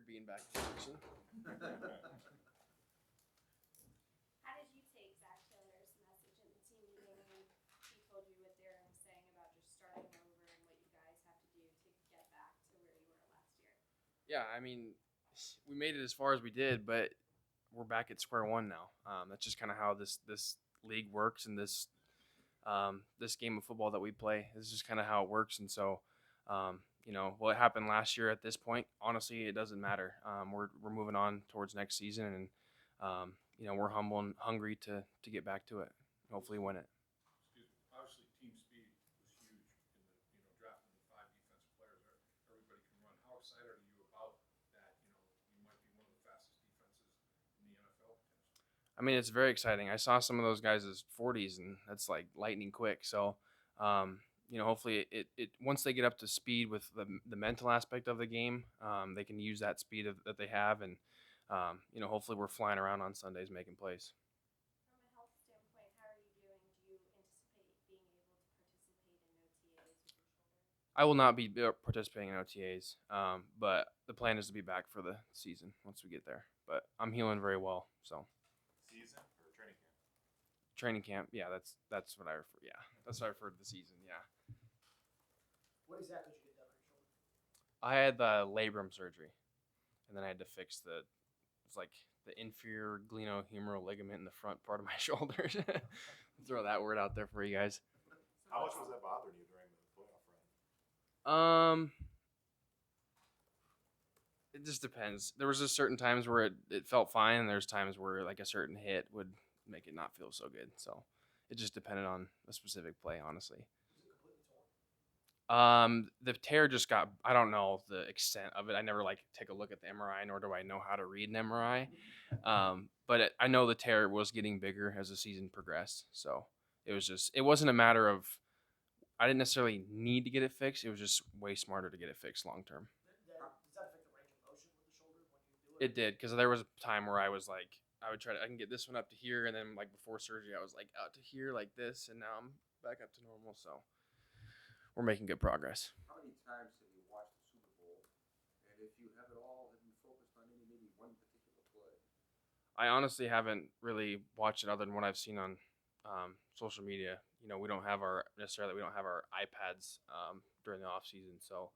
weird being back in person. How did you take Zach Taylor's message in the team meeting when he told you what Darren was saying about just starting over and what you guys have to do to get back to where you were last year? Yeah, I mean, we made it as far as we did, but we're back at square one now. That's just kind of how this league works, and this game of football that we play. This is just kind of how it works, and so. What happened last year at this point, honestly, it doesn't matter. We're moving on towards next season, and we're humble and hungry to get back to it. Hopefully, win it. Obviously, team speed was huge in the drafting the 5 defensive players. Everybody can run. How excited are you about that? You might be one of the fastest defenses in the NFL potentially. I mean, it's very exciting. I saw some of those guys as 40s, and that's like lightning quick. So, hopefully it once they get up to speed with the mental aspect of the game, they can use that speed that they have, and hopefully we're flying around on Sundays making plays. From a health standpoint, how are you doing? Do you anticipate being able to participate in OTAs with your shoulder? I will not be participating in OTAs, but the plan is to be back for the season once we get there. But I'm healing very well, so. Season or training camp? Training camp, yeah, that's what I refer. Yeah, that's what I refer to the season. Yeah. What exactly did you get done on your shoulder? I had the labrum surgery, and then I had to fix it's like the inferior glenohumeral ligament in the front part of my shoulder. Throw that word out there for you guys. How much was that bothering you during the playoff run? It just depends. There was just certain times where it felt fine, and there's times where like a certain hit would make it not feel so good. So it just depended on a specific play, honestly. Was it completely torn? The tear just got, I don't know the extent of it. I never take a look at the MRI, nor do I know how to read an MRI. But I know the tear was getting bigger as the season progressed. So it wasn't a matter of, I didn't necessarily need to get it fixed. It was just way smarter to get it fixed long term. Does that affect the range of motion with the shoulder when you do it? It did, because there was a time where I was like, I can get this one up to here, and then before surgery, I was like out to here like this, and now I'm back up to normal. So we're making good progress. How many times have you watched the Super Bowl? And if you have it all, have you focused on maybe one particular play? I honestly haven't really watched it other than what I've seen on social media. We don't have our iPads during the off season, so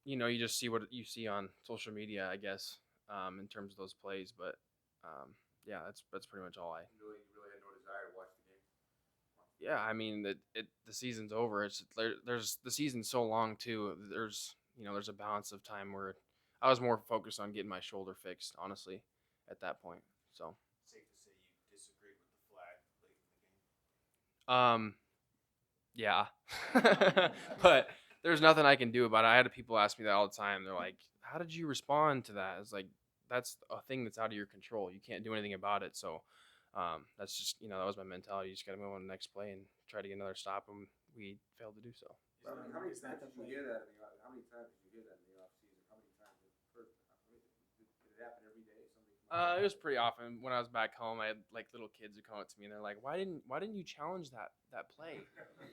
you just see what you see on social media, I guess, in terms of those plays. But yeah, that's pretty much all I. You really had no desire to watch the game. Yeah, I mean the season's over. There's the season's so long too. There's a balance of time where I was more focused on getting my shoulder fixed, honestly, at that point. So. Safe to say you disagreed with the flag late in the game? Yeah. But there's nothing I can do about it. I had people ask me that all the time. They're like, how did you respond to that? It's like, that's a thing that's out of your control. You can't do anything about it. So that's just, that was my mentality. You just got to move on to the next play and try to get another stop, and we failed to do so. How many times did you hear that? How many times did you hear that in the off season? How many times did it happen every day? It was pretty often. When I was back home, I had little kids who come up to me and they're like, "Why didn't you challenge that play?"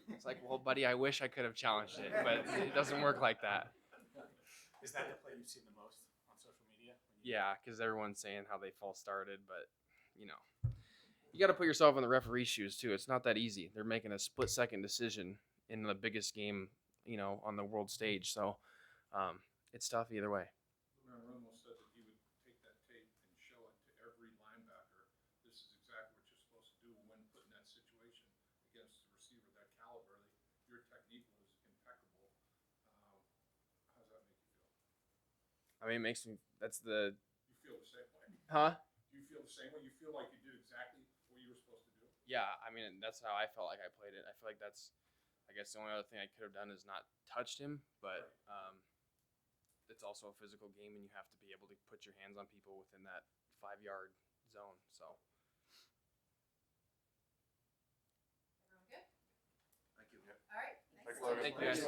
It's like, well, buddy, I wish I could have challenged it, but it doesn't work like that. Is that the play you've seen the most on social media? Yeah, because everyone's saying how they false started, but you got to put yourself in the referee's shoes too. It's not that easy. They're making a split-second decision in the biggest game, on the world stage. So it's tough either way. Romo said that he would take that tape and show it to every linebacker. This is exactly what you're supposed to do when put in that situation against a receiver that caliber. Your technique was impeccable. How does that make you feel? I mean, it makes me. You feel the same way? Huh? Do you feel the same way? You feel like you did exactly what you were supposed to do? Yeah, I mean, that's how I felt like I played it. I feel like that's, I guess, the only other thing I could have done is not touched him, but it's also a physical game, and you have to be able to put your hands on people within that 5-yard zone. So. Everyone good? Thank you. All right. Thanks, Logan. Thank you, guys.